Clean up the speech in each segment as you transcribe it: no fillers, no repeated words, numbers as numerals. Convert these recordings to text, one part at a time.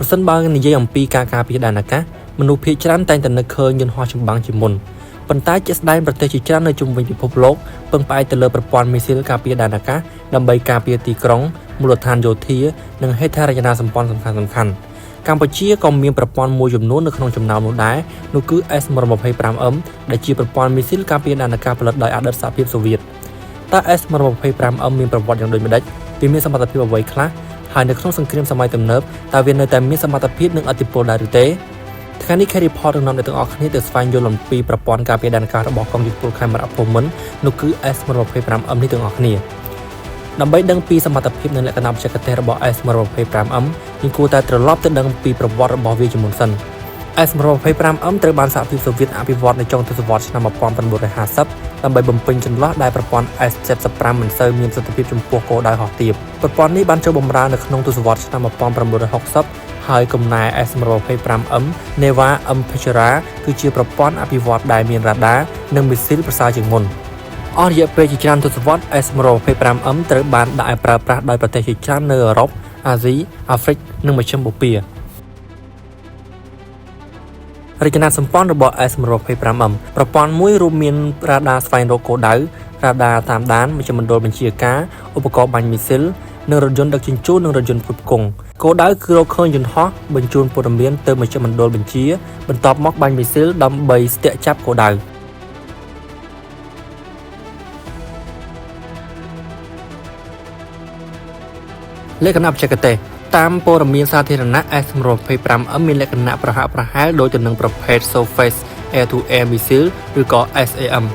ប្រសិនបើនិយាយអំពីការការពារដែនអាកាសមនុស្សភាគច្រើនតែងតែនឹកឃើញយន្តហោះចម្បាំងជាមុនប៉ុន្តែជាក់ស្ដែងប្រទេសជាច្រើននៅជុំវិញពិភពលោកពឹងផ្អែកទៅលើប្រព័ន្ធមីស៊ីលការពារដែនអាកាសដើម្បីការពារទីក្រុងមូលដ្ឋានយោធានិងហេដ្ឋារចនាសម្ព័ន្ធសំខាន់ៗកម្ពុជាក៏មានប្រព័ន្ធមួយចំនួននៅក្នុងចំណោមនោះដែរនោះគឺ S125M ដែលជាប្រព័ន្ធមីស៊ីលការពារដែនអាកាសផលិតដោយអតីតសហភាពសូវៀតតើ S125M មានប្រវត្តិយ៉ាងដូចម្ដេចវាមានសមត្ថភាពអ្វីខ្លះហើយនៅក្នុងសង្គ្រាមសម័យទំនើបតើវានៅតែមានសមត្ថភាពនិងឥទ្ធិពលដែរឬទេថ្ងៃនេះ Carry Report នឹងនាំអ្នកទាំងអស់គ្នាទៅស្វែងយល់អំពីប្រព័ន្ធការពារដែនអាកាសរបស់កងយោធពលខេមរភូមិន្ទនោះគឺ S125M នេះទាំងអស់គ្នាដើម្បីដឹងពីសមត្ថភាពនិងលក្ខណៈបច្ចេកទេសរបស់ S125M យើងគួរតែត្រឡប់ទៅដឹងពីប្រវត្តិរបស់វាជាមុនសិន S125M ត្រូវបានសហភាពសូវៀតអភិវឌ្ឍនៅចុងទសវត្សរ៍ឆ្នាំ1950ដើម្បីបំពេញចន្លោះដែលប្រព័ន្ធ S75 មិនសូវមានប្រសិទ្ធភាពចំពោះគោលដៅហោះទាបប្រព័ន្ធនេះបានចូលបម្រើនៅក្នុងទសវត្សរ៍ឆ្នាំ1960ហើយកំណែ S125M Neva Impera គឺជាប្រព័ន្ធអភិវឌ្ឍដែលមានរ៉ាដានិងមីស៊ីលប្រសើរជាងមុនអស់រយៈពេលជាច្រើនទសវត្សរ៍ S125M ត្រូវបានដាក់ឲ្យប្រើប្រាស់ដោយប្រទេសជាច្រើននៅអឺរ៉ុបអាស៊ីអាហ្វ្រិកនិងមជ្ឈិមបូព៌ារចនាសម្ព័ន្ធរបស់ S125M ប្រព័ន្ធមួយរួមមានរ៉ាដាស្វែងរកគោលដៅរ៉ាដាតាមដានមជ្ឈមណ្ឌលបញ្ជាការឧបករណ៍បាញ់មីស៊ីលនិងរថយន្តដឹកជញ្ជូននិងរថយន្តផ្គត់ផ្គង់គោលដៅគឺរកឃើញយន្តហោះបញ្ជូនព័ត៌មានទៅមជ្ឈមណ្ឌលបញ្ជាបន្ទាប់មកបាញ់មីស៊ីលដើម្បីស្ទាក់ចាប់គោលដៅលក្ខណៈបច្ចេកទេសតាមព័ត៌មានសាធារណៈ S125M មានលក្ខណៈប្រហាក់ប្រហែលដូចទៅនឹងប្រភេទ Surface Air to Air Missile ឬក៏ SAM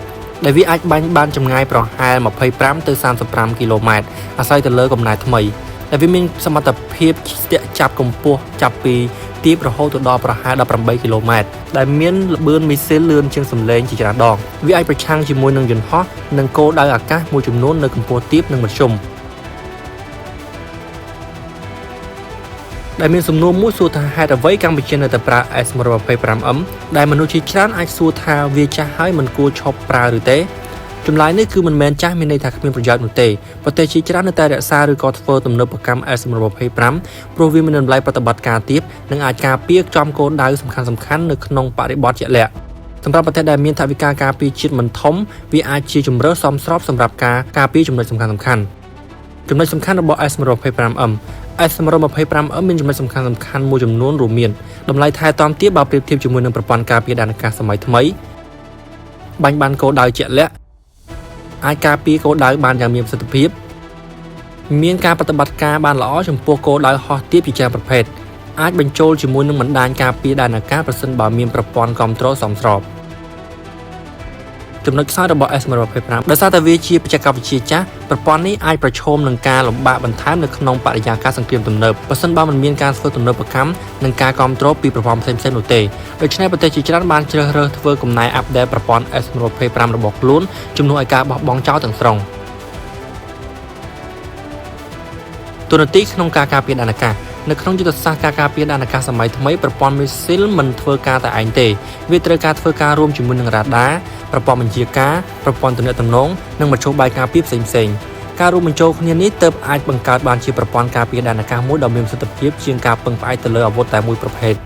ដែលវាអាចបាញ់បានចម្ងាយប្រហែល25ទៅ35គីឡូម៉ែត្រអាស្រ័យទៅលើកំណែថ្មីដែលវាមានសមត្ថភាពស្ទាក់ចាប់កម្ពស់ចាប់ពីទាបរហូតទៅដល់ប្រហែល18គីឡូម៉ែត្រដែលមានល្បឿនមីស៊ីលលឿនជាងសំឡេងជាច្រើនដងវាអាចប្រឆាំងជាមួយនឹងយន្តហោះនិងគោលដៅអាកាសមួយចំនួននៅកម្ពស់ទាបនិងមធ្យមដែលមានសំណួរមួយសួរថាហេតុអ្វីកម្ពុជានៅតែប្រើ S125M ដែលមនុស្សជាច្រើនអាចសួរថាវាចាស់ហើយមិនគួរឈប់ប្រើឬទេចម្លើយនេះគឺមិនមែនចាស់មានន័យថាគ្មានប្រយោជន៍នោះទេប្រទេសជាច្រើននៅតែរក្សាឬក៏ធ្វើទំនើបកម្ម S125 ព្រោះវាមានតម្លៃប្រតិបត្តិការទាបនិងអាចការពារចំគោលដៅសំខាន់ៗនៅក្នុងបរិបទជាក់លាក់សម្រាប់ប្រទេសដែលមានថវិកាការពារជាតិមិនធំវាអាចជាជម្រើសសមស្របសម្រាប់ការការពារចំណុចសំខាន់ៗរបស់ S125M S125M មានចំណុចសំខាន់មួយចំនួនរួមមានតម្លៃថែទាំទាបបើប្រៀបធៀបជាមួយនឹងប្រព័ន្ធការពារដែនអាកាសសម័យថ្មីបាញ់បានគោលដៅជាក់លាក់អាចការពារគោលដៅបានយ៉ាងមានប្រសិទ្ធភាពមានការប្រតិបត្តិការបានល្អចំពោះគោលដៅហោះទាបជាច្រើនប្រភេទអាចបញ្ចូលជាមួយនឹងបណ្ដាញការពារដែនអាកាសប្រសិនបើមានប្រព័ន្ធគ្រប់គ្រងសមស្របចំណុចខ្សោយរបស់ S125 ដោយសារតែវាជាបច្ចេកវិទ្យាចាស់ប្រព័ន្ធនេះអាចប្រឈមនឹងការលំបាកបន្ថែមនៅក្នុងបរិយាកាសសង្គ្រាមទំនើបប្រសិនបើមិនមានការធ្វើទំនើបកម្មនិងការគ្រប់គ្រងពីប្រព័ន្ធផ្សេងៗនោះទេដូច្នេះប្រទេសជាច្រើនបានជ្រើសរើសធ្វើកំណែអាប់ដេតប្រព័ន្ធ S125 របស់ខ្លួនជំនួសឲ្យការបោះបង់ចោលទាំងស្រុងទូនាទីក្នុងការការពារដែនអាកាសនៅក្នុងយុទ្ធសាស្ត្រការការពារដែនអាកាសសម័យថ្មីប្រព័ន្ធមីស៊ីលមិនធ្វើការតែឯងទេវាត្រូវការធ្វើការរួមជាមួយនឹងរ៉ាដាប្រព័ន្ធបញ្ជាការប្រព័ន្ធទំនាក់ទំនងនិងមធ្យោបាយការពារផ្សេងៗការរួមបញ្ចូលគ្នានេះទើបអាចបង្កើតបានជាប្រព័ន្ធការពារដែនអាកាសមួយដ៏មានប្រសិទ្ធភាពជាងការពឹងផ្អែកទៅលើអាវុធតែមួយប្រភេទ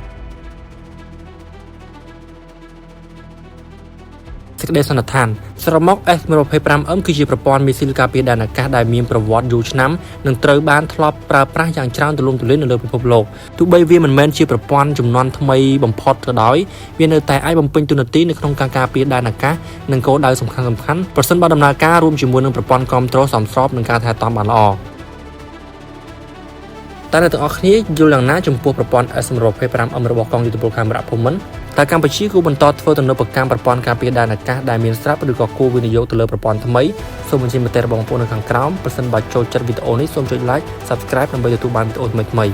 សេចក្តីសន្និដ្ឋានសរុបមក S125M គឺជាប្រព័ន្ធមីស៊ីលការពារដែនអាកាសដែលមានប្រវត្តិយូរឆ្នាំនិងត្រូវបានធ្លាប់ប្រើប្រាស់យ៉ាងច្រើនទូលំទូលាយនៅលើពិភពលោកទោះបីវាមិនមែនជាប្រព័ន្ធជំនាន់ថ្មីបំផុតក៏ដោយវានៅតែអាចបំពេញតួនាទីនៅក្នុងការការពារដែនអាកាសនិងគោលដៅសំខាន់ៗប្រសិនបើដំណើរការរួមជាមួយនឹងប្រព័ន្ធគ្រប់គ្រងសមស្របនឹងការថែទាំបានល្អតើអ្នកទាំងអស់គ្នាយល់យ៉ាងណាចំពោះប្រព័ន្ធ S125M របស់កងយោធពលខេមរភូមិន្ទតើកម្ពុជាគួរបន្តធ្វើទំនើបកម្មប្រព័ន្ធការពារដែនអាកាសដែលមានស្រាប់ឬក៏គួរវិនិយោគទៅលើប្រព័ន្ធថ្មីសូមបញ្ជាមតិរបស់បងប្អូននៅខាងក្រោមប្រសិនបើចូលចិត្តវីដេអូនេះសូមចុច like Subscribe ដើម្បីទទួលបានវីដេអូថ្មីៗ